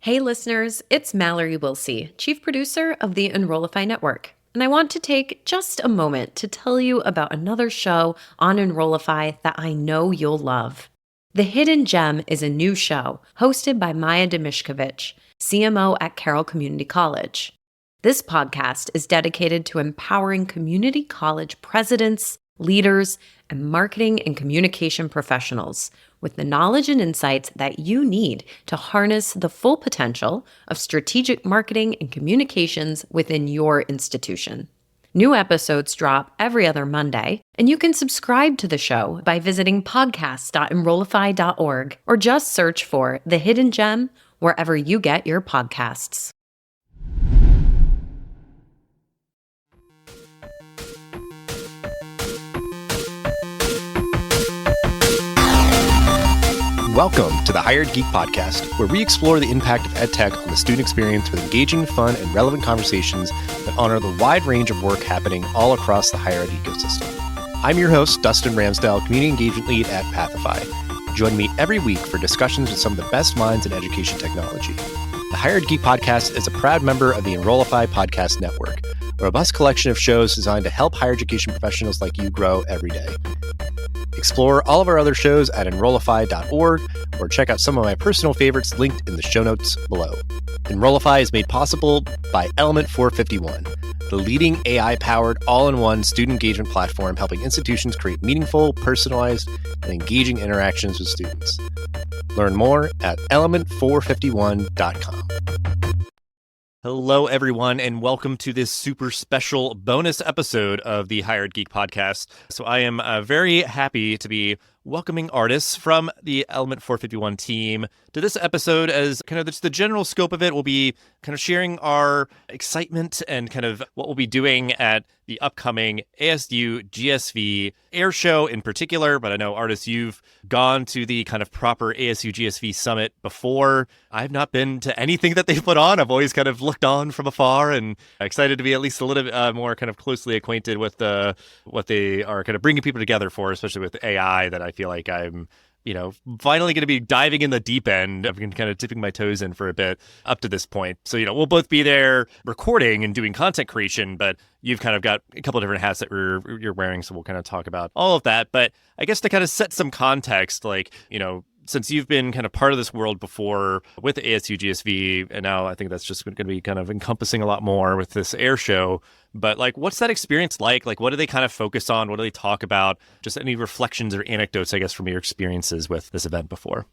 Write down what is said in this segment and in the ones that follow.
Hey listeners, it's Mallory Wilsey, Chief Producer of the Enrollify Network, and I want to take just a moment to tell you about another show on Enrollify that I know you'll love. The Hidden Gem is a new show hosted by Maya Demishkovich, CMO at Carroll Community College. This podcast is dedicated to empowering community college presidents, leaders, and marketing and communication professionals with the knowledge and insights that you need to harness the full potential of strategic marketing and communications within your institution. New episodes drop every other Monday, and you can subscribe to the show by visiting podcast.enrollify.org or just search for The Hidden Gem wherever you get your podcasts. Welcome to the Hired Geek Podcast, where we explore the impact of EdTech on the student experience with engaging, fun, and relevant conversations that honor the wide range of work happening all across the higher ed ecosystem. I'm your host, Dustin Ramsdell, Community Engagement Lead at Pathify. Join me every week for discussions with some of the best minds in education technology. The Hired Geek Podcast is a proud member of the Enrollify Podcast Network, a robust collection of shows designed to help higher education professionals like you grow every day. Explore all of our other shows at enrollify.org or check out some of my personal favorites linked in the show notes below. Enrollify is made possible by Element451, the leading AI-powered all-in-one student engagement platform helping institutions create meaningful, personalized, and engaging interactions with students. Learn more at element451.com. Hello, everyone, and welcome to this super special bonus episode of the Hired Geek Podcast. So I am very happy to be welcoming Ardis from the Element451 team to this episode. As kind of the general scope of it will be kind of sharing our excitement and kind of what we'll be doing at the upcoming ASU+GSV air show in particular. But I know, Ardis, you've gone to the kind of proper ASU+GSV summit before. I've not been to anything that they've put on. I've always kind of looked on from afar and excited to be at least a little bit more kind of closely acquainted with what they are kind of bringing people together for, especially with AI, that I feel like I'm, finally going to be diving in the deep end. I've been kind of dipping my toes in for a bit up to this point. So, we'll both be there recording and doing content creation, but you've kind of got a couple of different hats that you're wearing. So we'll kind of talk about all of that. But I guess to kind of set some context, since you've been kind of part of this world before with the ASU+GSV, and now I think that's just going to be kind of encompassing a lot more with this air show. But what's that experience like? What do they kind of focus on? What do they talk about? Just any reflections or anecdotes, I guess, from your experiences with this event before.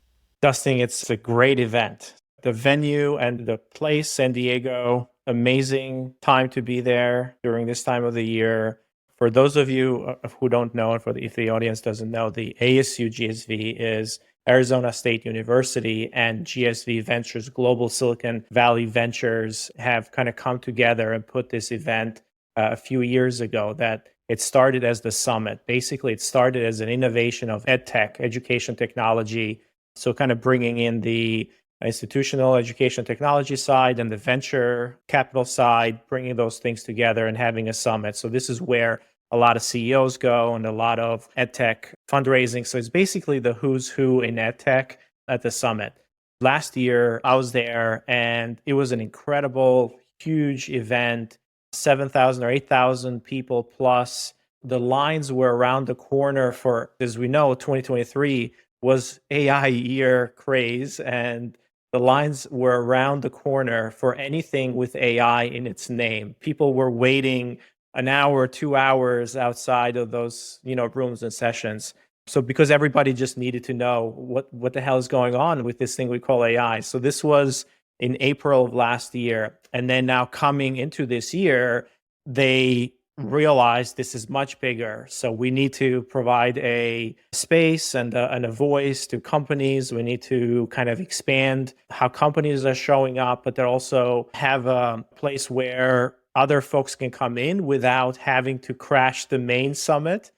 Dustin, it's a great event. The venue and the place, San Diego, amazing time to be there during this time of the year. For those of you who don't know, and if the audience doesn't know, the ASU+GSV is Arizona State University and GSV Ventures, Global Silicon Valley Ventures, have kind of come together and put this event a few years ago. That it started as the summit. Basically, it started as an innovation of EdTech, education technology. So kind of bringing in the institutional education technology side and the venture capital side, bringing those things together and having a summit. So this is where a lot of CEOs go and a lot of EdTech fundraising. So it's basically the who's who in EdTech at the summit. Last year, I was there and it was an incredible, huge event, 7,000 or 8,000 people plus. The lines were around the corner for, as we know, 2023 was AI year craze, and the lines were around the corner for anything with AI in its name. People were waiting an hour, 2 hours outside of those, rooms and sessions. So because everybody just needed to know what the hell is going on with this thing we call AI. So this was in April of last year. And then now coming into this year, they realized this is much bigger. So we need to provide a space and a voice to companies. We need to kind of expand how companies are showing up, but they also have a place where other folks can come in without having to crash the main summit.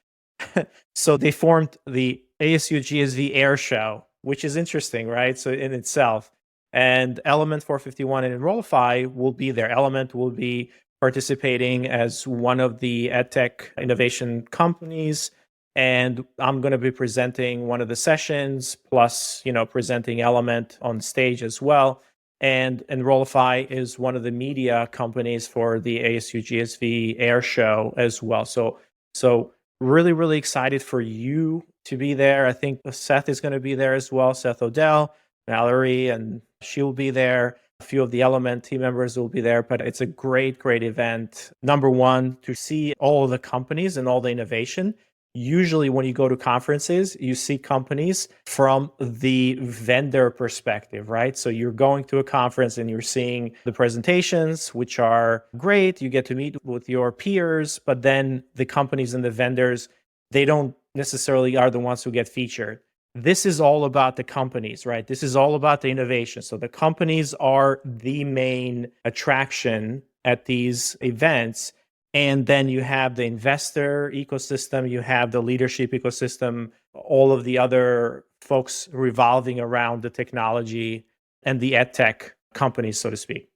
So they formed the ASU+GSV Air Show, which is interesting, right? So in itself. And Element451 and Enrollify will be there. Element will be participating as one of the EdTech innovation companies. And I'm going to be presenting one of the sessions, plus, presenting Element on stage as well. And Enrollify is one of the media companies for the ASU+GSV Air Show as well. So really, really excited for you to be there. I think Seth is going to be there as well. Seth Odell, Mallory, and she'll be there. A few of the Element team members will be there, but it's a great, great event. Number one, to see all of the companies and all the innovation. Usually when you go to conferences, you see companies from the vendor perspective, right? So you're going to a conference and you're seeing the presentations, which are great. You get to meet with your peers, but then the companies and the vendors, they don't necessarily are the ones who get featured. This is all about the companies, right? This is all about the innovation. So the companies are the main attraction at these events. And then you have the investor ecosystem, you have the leadership ecosystem, all of the other folks revolving around the technology and the ed tech companies, so to speak.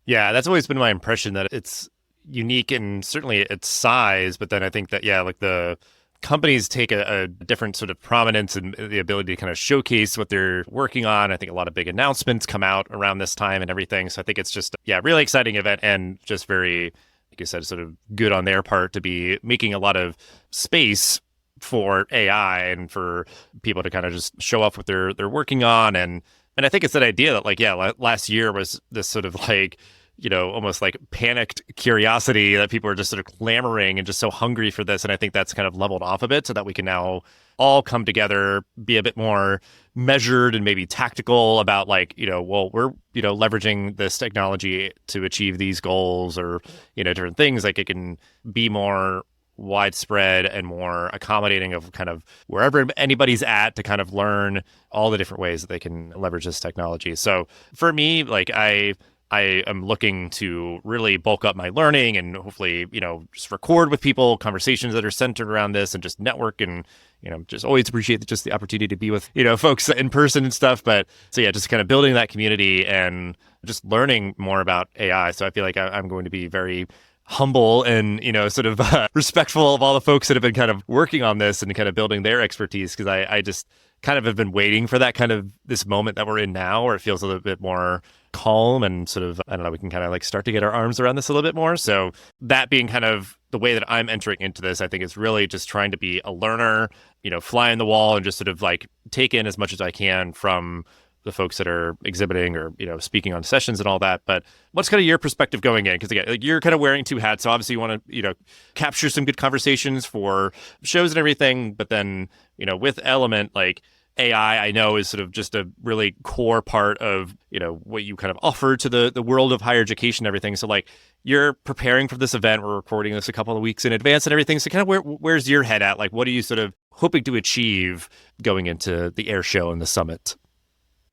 Yeah, that's always been my impression, that it's unique and certainly its size. But then I think that, yeah, like the companies take a different sort of prominence and the ability to kind of showcase what they're working on. I think a lot of big announcements come out around this time and everything. So I think it's just, yeah, really exciting event, and just very, like you said, sort of good on their part to be making a lot of space for AI and for people to kind of just show off what they're working on. And I think it's that idea that, like, yeah, last year was this sort of like, you know, almost like panicked curiosity that people are just sort of clamoring and just so hungry for this. And I think that's kind of leveled off a bit, so that we can now all come together, be a bit more measured and maybe tactical about, like, you know, well, we're, you know, leveraging this technology to achieve these goals, or, you know, different things. Like, it can be more widespread and more accommodating of kind of wherever anybody's at, to kind of learn all the different ways that they can leverage this technology. So for me, like, I am looking to really bulk up my learning and hopefully, you know, just record with people conversations that are centered around this, and just network, and, you know, just always appreciate just the opportunity to be with, you know, folks in person and stuff. But so, yeah, just kind of building that community and just learning more about AI. So I feel like I'm going to be very humble and, you know, sort of respectful of all the folks that have been kind of working on this and kind of building their expertise, because I just kind of have been waiting for that kind of this moment that we're in now, where it feels a little bit more calm and sort of, I don't know, we can kind of like start to get our arms around this a little bit more. So that being kind of the way that I'm entering into this, I think is really just trying to be a learner, you know, fly on the wall, and just sort of like take in as much as I can from the folks that are exhibiting or, you know, speaking on sessions and all that. But what's kind of your perspective going in? Because again, like, you're kind of wearing two hats. So obviously you want to, you know, capture some good conversations for shows and everything. But then, you know, with Element, like, AI, I know, is sort of just a really core part of, you know, what you kind of offer to the world of higher education and everything. So, like, you're preparing for this event. We're recording this a couple of weeks in advance and everything. So kind of where's your head at? Like, what are you sort of hoping to achieve going into the air show and the summit?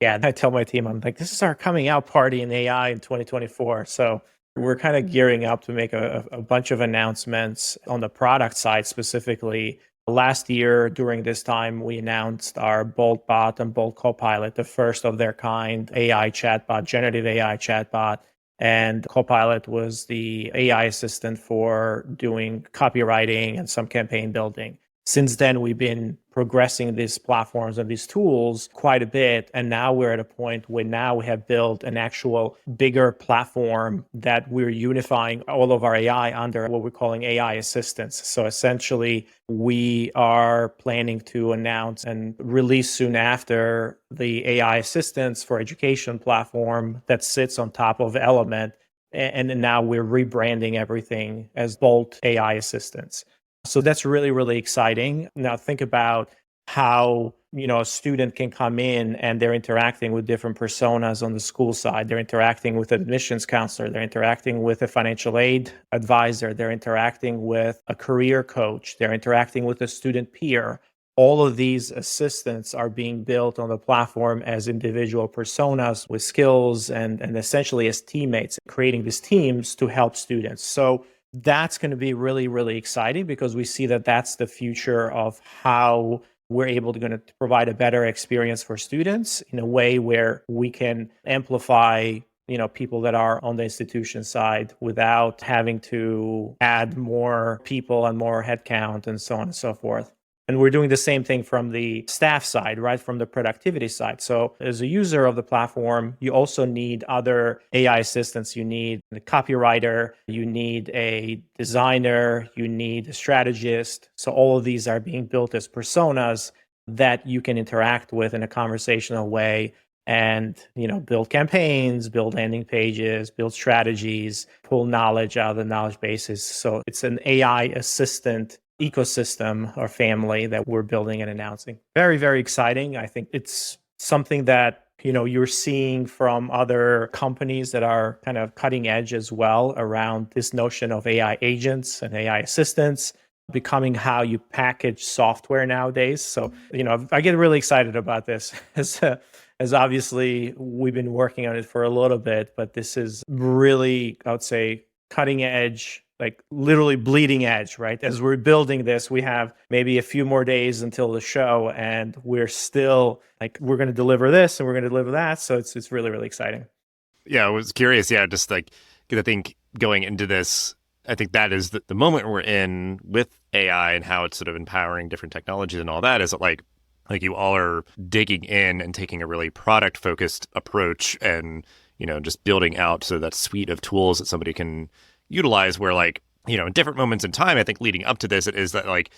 Yeah, I tell my team, I'm like, this is our coming out party in AI in 2024. So we're kind of gearing up to make a bunch of announcements on the product side specifically. Last year, during this time, we announced our Bolt Bot and Bolt Copilot, the first of their kind AI chatbot, generative AI chatbot. And Copilot was the AI assistant for doing copywriting and some campaign building. Since then, we've been progressing these platforms and these tools quite a bit. And now we're at a point where now we have built an actual bigger platform that we're unifying all of our AI under what we're calling AI assistants. So essentially, we are planning to announce and release soon after the AI assistants for education platform that sits on top of Element. And now we're rebranding everything as Bolt AI assistants. So that's really, really exciting. Now think about how, you know, a student can come in and they're interacting with different personas on the school side. They're interacting with an admissions counselor. They're interacting with a financial aid advisor. They're interacting with a career coach. They're interacting with a student peer. All of these assistants are being built on the platform as individual personas with skills and essentially as teammates, creating these teams to help students. So that's going to be really, really exciting, because we see that that's the future of how we're able to provide a better experience for students in a way where we can amplify, you know, people that are on the institution side without having to add more people and more headcount and so on and so forth. And we're doing the same thing from the staff side, right? From the productivity side. So as a user of the platform, you also need other AI assistants. You need a copywriter, you need a designer, you need a strategist. So all of these are being built as personas that you can interact with in a conversational way and build campaigns, build landing pages, build strategies, pull knowledge out of the knowledge bases. So it's an AI assistant ecosystem or family that we're building and announcing. Very, very exciting. I think it's something that you're seeing from other companies that are kind of cutting edge as well around this notion of AI agents and AI assistants becoming how you package software nowadays. So, I get really excited about this as obviously we've been working on it for a little bit, but this is really, I would say, cutting edge, like literally bleeding edge, right? As we're building this, we have maybe a few more days until the show, and we're still like, we're going to deliver this and we're going to deliver that. So it's really, really exciting. Yeah, I was curious. Yeah, just like, because I think going into this, I think that is the moment we're in with AI and how it's sort of empowering different technologies and all that is that like you all are digging in and taking a really product focused approach and, just building out so that suite of tools that somebody can utilize where like, in different moments in time, I think leading up to this, it is that like,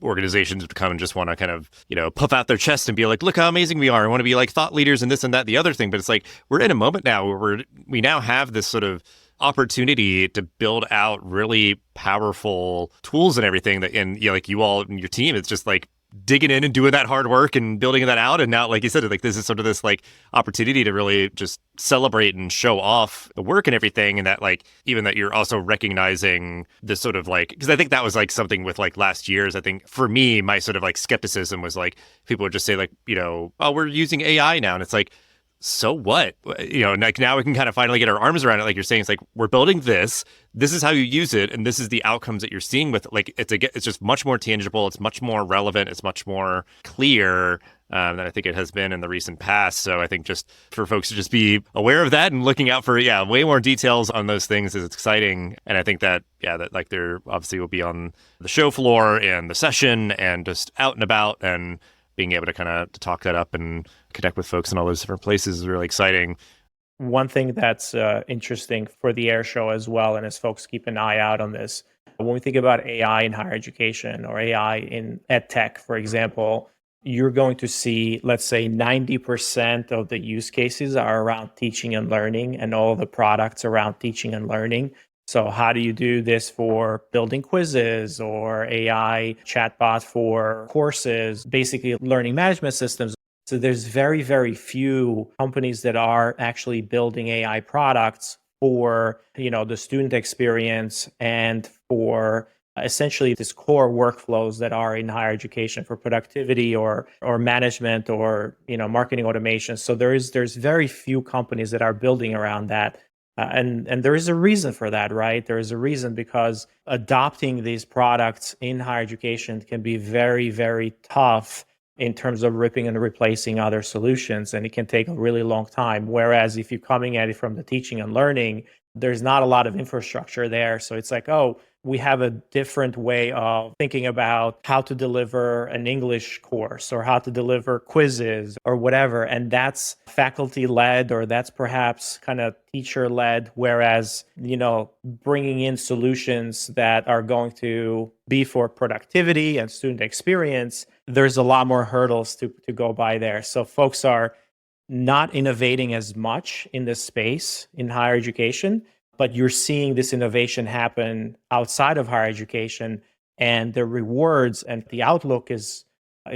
organizations would come and just want to kind of, puff out their chest and be like, look how amazing we are. I want to be like thought leaders and this and that, the other thing. But it's like, we're in a moment now where we now have this sort of opportunity to build out really powerful tools and everything that, and like you all and your team, it's just like digging in and doing that hard work and building that out. And now, like you said, like this is sort of this like opportunity to really just celebrate and show off the work and everything. And that like, even that you're also recognizing this sort of like, because I think that was like something with like last year's, I think for me, my sort of like skepticism was like, people would just say like, oh, we're using AI now. And it's like, so what? Like now we can kind of finally get our arms around it. Like you're saying, it's like, we're building this. This is how you use it. And this is the outcomes that you're seeing with like, it's just much more tangible. It's much more relevant. It's much more clear than I think it has been in the recent past. So I think just for folks to just be aware of that and looking out for, way more details on those things is exciting. And I think that, that like there obviously will be on the show floor and the session and just out and about and being able to kind of talk that up and connect with folks in all those different places is really exciting. One thing that's interesting for the air show as well, and as folks keep an eye out on this, when we think about AI in higher education or AI in ed tech, for example, you're going to see, let's say 90% of the use cases are around teaching and learning and all the products around teaching and learning. So how do you do this for building quizzes or AI chatbot for courses, basically learning management systems? So there's very, very few companies that are actually building AI products for, the student experience and for essentially this core workflows that are in higher education for productivity or management or, marketing automation. So there's very few companies that are building around that. And there is a reason for that, right? There is a reason because adopting these products in higher education can be very, very tough in terms of ripping and replacing other solutions. And it can take a really long time. Whereas if you're coming at it from the teaching and learning, there's not a lot of infrastructure there. So it's like, oh, we have a different way of thinking about how to deliver an English course or how to deliver quizzes or whatever. And that's faculty led or that's perhaps kind of teacher led. Whereas, bringing in solutions that are going to be for productivity and student experience, there's a lot more hurdles to go by there. So folks are not innovating as much in this space in higher education, but you're seeing this innovation happen outside of higher education, and the rewards and the outlook is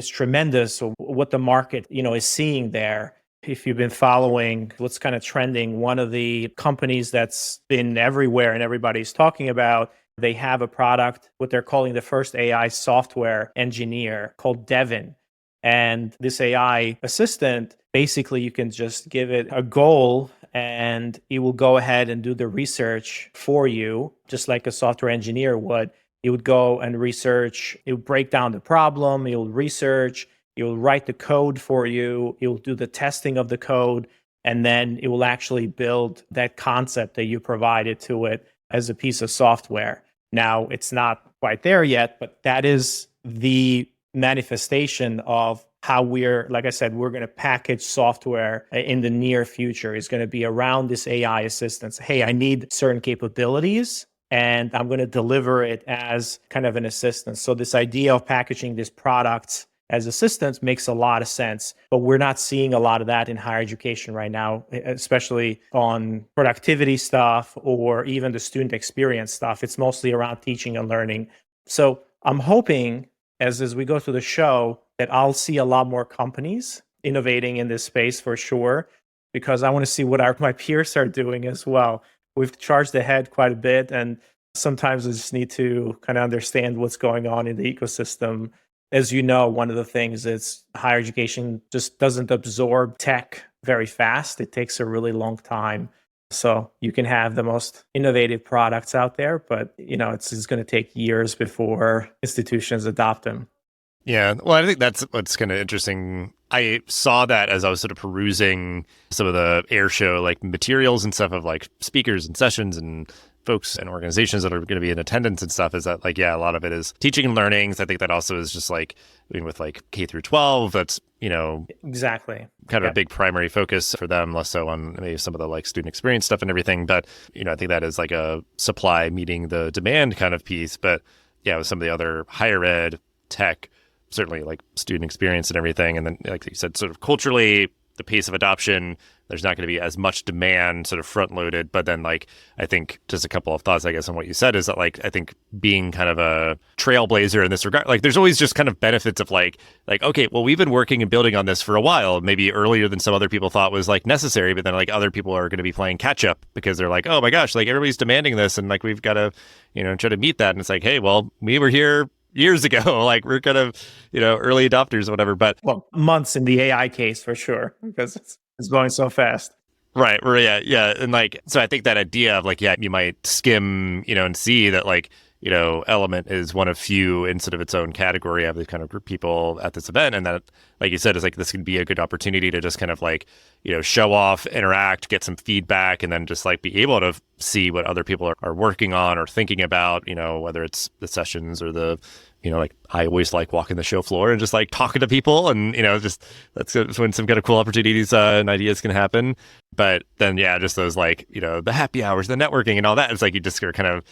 tremendous. So what the market, is seeing there. If you've been following what's kind of trending, one of the companies that's been everywhere and everybody's talking about, they have a product, what they're calling the first AI software engineer called Devin. And this AI assistant, basically you can just give it a goal and it will go ahead and do the research for you, just like a software engineer would. It would go and research, it would break down the problem, it will research, it will write the code for you, it will do the testing of the code, and then it will actually build that concept that you provided to it as a piece of software. Now, it's not quite there yet, but that is the manifestation of how we're, like I said, we're going to package software in the near future is going to be around this AI assistance. Hey, I need certain capabilities and I'm going to deliver it as kind of an assistant. So this idea of packaging these products as assistants makes a lot of sense, but we're not seeing a lot of that in higher education right now, especially on productivity stuff or even the student experience stuff. It's mostly around teaching and learning. So I'm hoping as we go through the show that I'll see a lot more companies innovating in this space for sure, because I want to see what my peers are doing as well. We've charged ahead quite a bit, and sometimes we just need to kind of understand what's going on in the ecosystem. As you know, one of the things is higher education just doesn't absorb tech very fast. It takes a really long time. So you can have the most innovative products out there, but it's going to take years before institutions adopt them. Yeah, well, I think that's what's kind of interesting. I saw that as I was sort of perusing some of the air show like materials and stuff of like speakers and sessions and folks and organizations that are going to be in attendance and stuff, is that like, yeah, a lot of it is teaching and learning. So I think that also is just like, I mean, with like K through 12, that's, exactly kind of a big primary focus for them, less so on maybe some of the like student experience stuff and everything. But, I think that is like a supply meeting the demand kind of piece. But yeah, with some of the other higher ed tech, certainly like student experience and everything. And then, like you said, sort of culturally, the pace of adoption, there's not going to be as much demand sort of front loaded. But then like, I think just a couple of thoughts, I guess, on what you said is that like, I think being kind of a trailblazer in this regard, like there's always just kind of benefits of like, okay, well, we've been working and building on this for a while, maybe earlier than some other people thought was like necessary. But then like other people are going to be playing catch up because they're like, oh my gosh, like everybody's demanding this. And like, we've got to, try to meet that. And it's like, hey, well, we were here years ago, like we're kind of, early adopters or whatever, but months in the AI case for sure, because it's going so fast. Right. Yeah. And like, so I think that idea of like, yeah, you might skim, and see that like, Element is one of few in sort of its own category of the kind of group people at this event. And that, like you said, is like, this could be a good opportunity to just kind of like, show off, interact, get some feedback, and then just like be able to see what other people are working on or thinking about, whether it's the sessions or the, like I always like walking the show floor and just like talking to people and, just that's when some kind of cool opportunities and ideas can happen. But then, yeah, just those like, the happy hours, the networking and all that. It's like you just are kind of,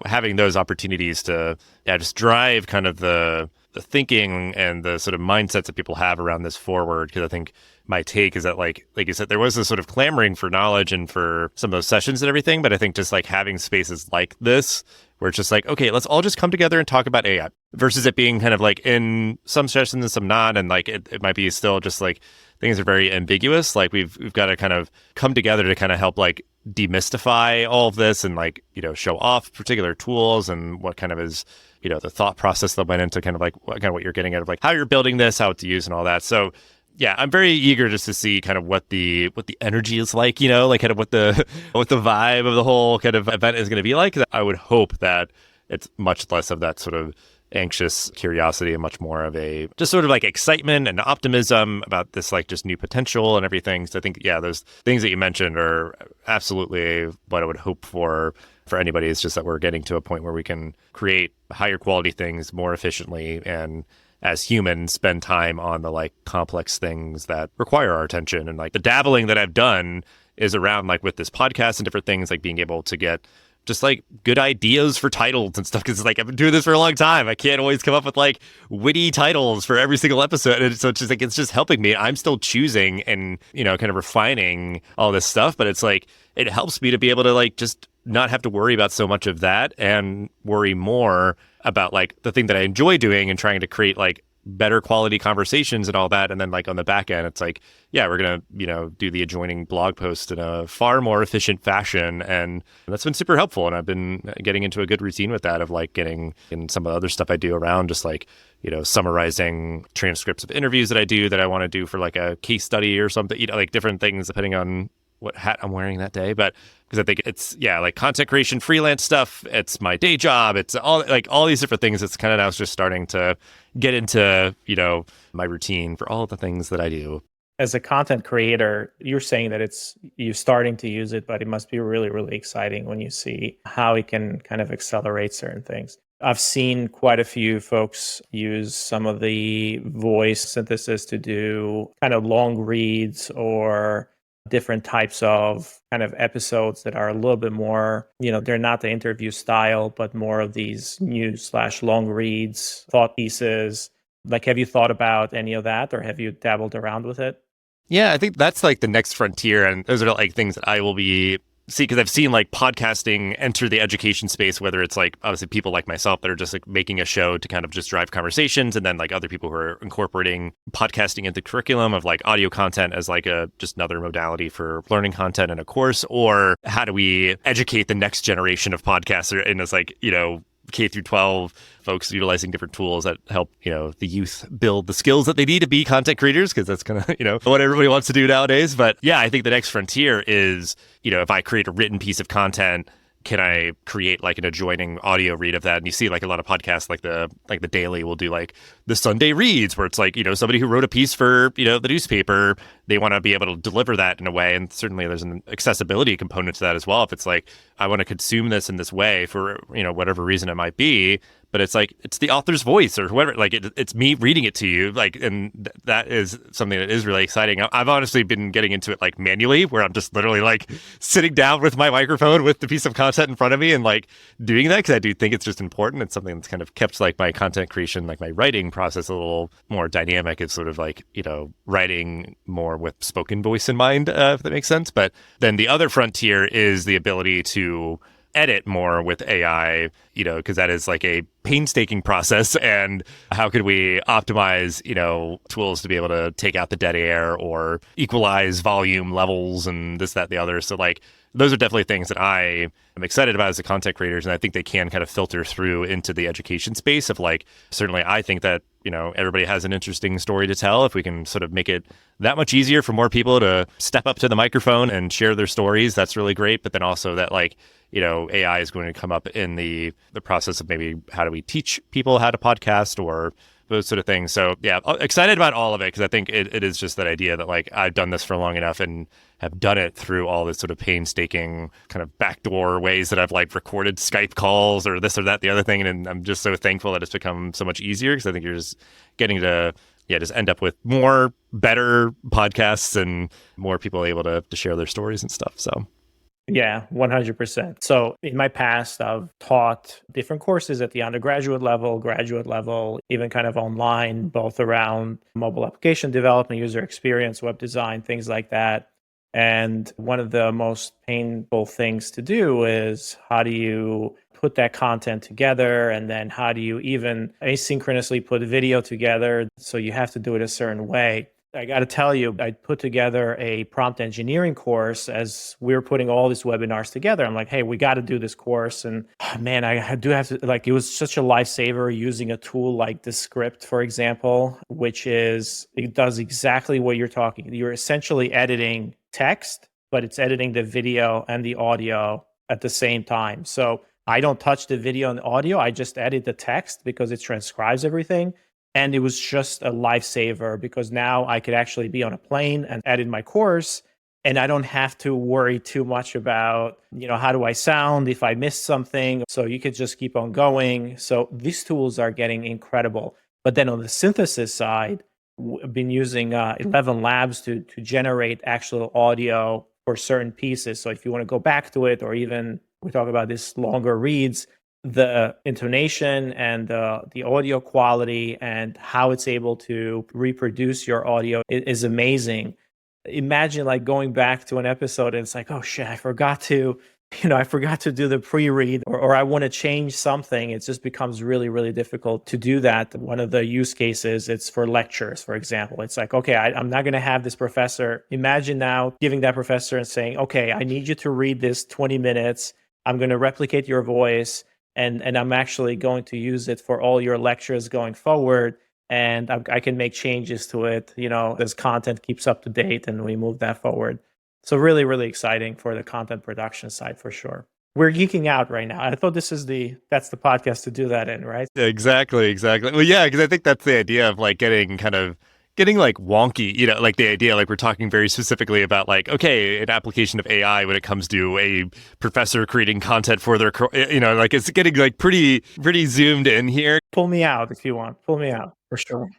having those opportunities to, just drive kind of the thinking and the sort of mindsets that people have around this forward. Because I think my take is that like you said, there was this sort of clamoring for knowledge and for some of those sessions and everything. But I think just like having spaces like this, where it's just like, okay, let's all just come together and talk about AI versus it being kind of like in some sessions and some not. And like, it might be still just like things are very ambiguous. Like we've got to kind of come together to kind of help like demystify all of this and like, show off particular tools and what kind of is, the thought process that went into kind of like what you're getting at of like how you're building this, how it's used and all that. So yeah, I'm very eager just to see kind of what the energy is like, like kind of what the vibe of the whole kind of event is going to be like. I would hope that it's much less of that sort of anxious curiosity and much more of a just sort of like excitement and optimism about this like just new potential and everything. So I think, yeah, those things that you mentioned are absolutely what I would hope for anybody. It's just that we're getting to a point where we can create higher quality things more efficiently and as humans spend time on the like complex things that require our attention. And like the dabbling that I've done is around like with this podcast and different things, like being able to get just like good ideas for titles and stuff. Cause it's like, I've been doing this for a long time. I can't always come up with like witty titles for every single episode. And so it's just like, it's just helping me. I'm still choosing and, kind of refining all this stuff, but it's like, it helps me to be able to like, just not have to worry about so much of that and worry more about like the thing that I enjoy doing and trying to create like better quality conversations and all that. And then like on the back end, it's like, yeah, we're going to, do the adjoining blog post in a far more efficient fashion. And that's been super helpful. And I've been getting into a good routine with that of like getting in some of the other stuff I do around just like, summarizing transcripts of interviews that I do that I want to do for like a case study or something, like different things depending on what hat I'm wearing that day. But because I think it's, yeah, like content creation, freelance stuff. It's my day job. It's all these different things. It's kind of now just starting to get into, my routine for all of the things that I do. As a content creator, you're saying that you're starting to use it, but it must be really, really exciting when you see how it can kind of accelerate certain things. I've seen quite a few folks use some of the voice synthesis to do kind of long reads or different types of kind of episodes that are a little bit more, they're not the interview style, but more of these news/long reads, thought pieces. Like, have you thought about any of that, or have you dabbled around with it? Yeah, I think that's like the next frontier. And those are like things that I will be because I've seen like podcasting enter the education space, whether it's like obviously people like myself that are just like making a show to kind of just drive conversations, and then like other people who are incorporating podcasting into curriculum of like audio content as like just another modality for learning content in a course, or how do we educate the next generation of podcasters? And it's like, K through 12 folks utilizing different tools that help, the youth build the skills that they need to be content creators, because that's kind of, what everybody wants to do nowadays. But yeah, I think the next frontier is, if I create a written piece of content, can I create like an adjoining audio read of that? And you see like a lot of podcasts like the Daily will do like the Sunday reads, where it's like, somebody who wrote a piece for, the newspaper, they want to be able to deliver that in a way. And certainly there's an accessibility component to that as well. If it's like, I want to consume this in this way for, whatever reason it might be, but it's like, it's the author's voice or whatever, like it's me reading it to you. Like, and that is something that is really exciting. I've honestly been getting into it like manually, where I'm just literally like sitting down with my microphone with the piece of content in front of me and like doing that, because I do think it's just important. It's something that's kind of kept like my content creation, like my writing process a little more dynamic. It's sort of like, writing more with spoken voice in mind, if that makes sense. But then the other frontier is the ability to edit more with AI, because that is like a painstaking process. And how could we optimize, tools to be able to take out the dead air or equalize volume levels and this, that, the other. So like, those are definitely things that I am excited about as a content creators. And I think they can kind of filter through into the education space of like, certainly I think that, everybody has an interesting story to tell. If we can sort of make it that much easier for more people to step up to the microphone and share their stories, that's really great. But then also that like, AI is going to come up in the process of maybe how do we teach people how to podcast or those sort of things. So yeah, excited about all of it, because I think it is just that idea that like I've done this for long enough and have done it through all this sort of painstaking kind of backdoor ways that I've like recorded Skype calls or this or that, the other thing. And I'm just so thankful that it's become so much easier, because I think you're just getting to just end up with more better podcasts and more people able to share their stories and stuff. So yeah, 100%. So in my past, I've taught different courses at the undergraduate level, graduate level, even kind of online, both around mobile application development, user experience, web design, things like that. And one of the most painful things to do is how do you put that content together, and then how do you even asynchronously put video together? So you have to do it a certain way. I got to tell you, I put together a prompt engineering course as we were putting all these webinars together. I'm like, hey, we got to do this course. And man, I do have to, like, it was such a lifesaver using a tool like Descript, for example, which it does exactly what you're talking. You're essentially editing text, but it's editing the video and the audio at the same time. So I don't touch the video and audio. I just edit the text because it transcribes everything. And it was just a lifesaver, because now I could actually be on a plane and edit my course, and I don't have to worry too much about, how do I sound if I missed something. So you could just keep on going. So these tools are getting incredible. But then on the synthesis side, I've been using 11 Labs to generate actual audio for certain pieces. So if you want to go back to it, or even we talk about this longer reads, the intonation and the audio quality and how it's able to reproduce your audio is amazing. Imagine like going back to an episode and it's like, oh shit, I forgot to do the pre-read, or I want to change something. It just becomes really, really difficult to do that. One of the use cases, it's for lectures, for example. It's like, okay, I'm not going to have this professor. Imagine now giving that professor and saying, okay, I need you to read this 20 minutes. I'm going to replicate your voice. And I'm actually going to use it for all your lectures going forward. And I can make changes to it, as content keeps up to date and we move that forward. So really, really exciting for the content production side for sure. We're geeking out right now. I thought that's the podcast to do that in, right? Exactly. Well, yeah, because I think that's the idea of like getting getting like wonky, like the idea, like we're talking very specifically about like, okay, an application of AI when it comes to a professor creating content for their, like it's getting like pretty zoomed in here. Pull me out if you want. Pull me out for sure.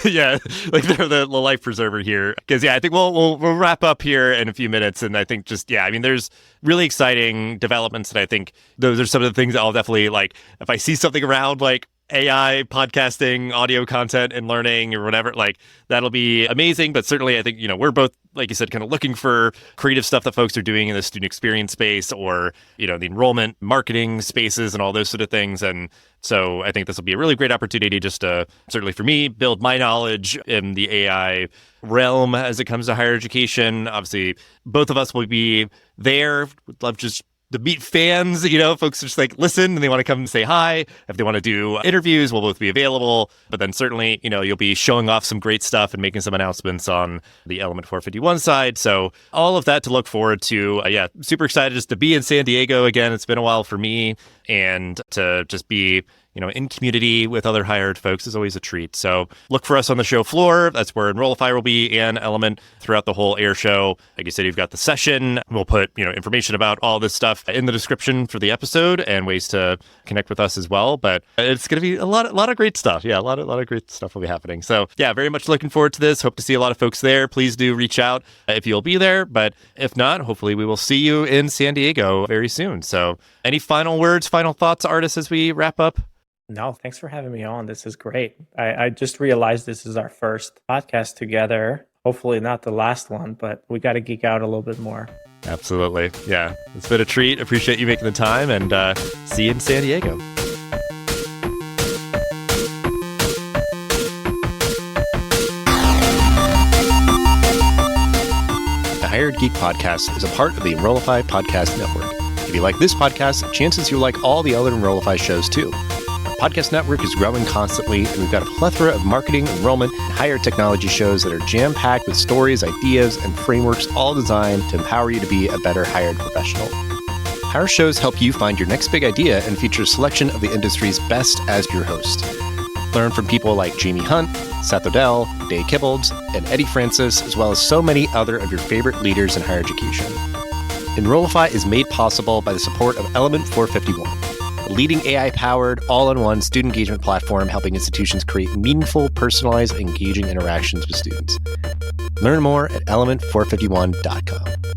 Yeah, like they're the life preserver here. Because I think we'll wrap up here in a few minutes, and I think there's really exciting developments, and I think those are some of the things that I'll definitely like. If I see something around like AI, podcasting, audio content, and learning or whatever, like that'll be amazing. But certainly, I think we're both, like you said, kind of looking for creative stuff that folks are doing in the student experience space, or the enrollment marketing spaces and all those sort of things. And so I think this will be a really great opportunity just to, certainly for me, build my knowledge in the AI realm as it comes to higher education. Obviously, both of us will be there. Would love just to meet fans, folks just like listen and they want to come and say hi. If they want to do interviews, we'll both be available. But then certainly, you'll be showing off some great stuff and making some announcements on the Element451 side. So all of that to look forward to. Super excited just to be in San Diego again. It's been a while for me, and to just be in community with other higher ed folks is always a treat. So look for us on the show floor. That's where Enrollify will be and Element throughout the whole air show. Like you said, you've got the session. We'll put, information about all this stuff in the description for the episode and ways to connect with us as well. But it's going to be a lot of great stuff. Yeah, a lot of great stuff will be happening. So yeah, very much looking forward to this. Hope to see a lot of folks there. Please do reach out if you'll be there. But if not, hopefully we will see you in San Diego very soon. So any final words, final thoughts, Ardis, as we wrap up? No, thanks for having me on. This is great. I just realized this is our first podcast together. Hopefully not the last one, but we got to geek out a little bit more. Absolutely. Yeah, it's been a treat. Appreciate you making the time, and see you in San Diego. The Higher Ed Geek Podcast is a part of the Enrollify Podcast Network. If you like this podcast, chances you'll like all the other Enrollify shows too. Our podcast network is growing constantly, and we've got a plethora of marketing, enrollment, and higher technology shows that are jam-packed with stories, ideas, and frameworks all designed to empower you to be a better higher ed professional. Our shows help you find your next big idea and feature a selection of the industry's best as your host. Learn from people like Jamie Hunt, Seth Odell, Dave Kibbolds, and Eddie Francis, as well as so many other of your favorite leaders in higher education. Enrollify is made possible by the support of Element451. A leading AI-powered, all-in-one student engagement platform helping institutions create meaningful, personalized, engaging interactions with students. Learn more at element451.com.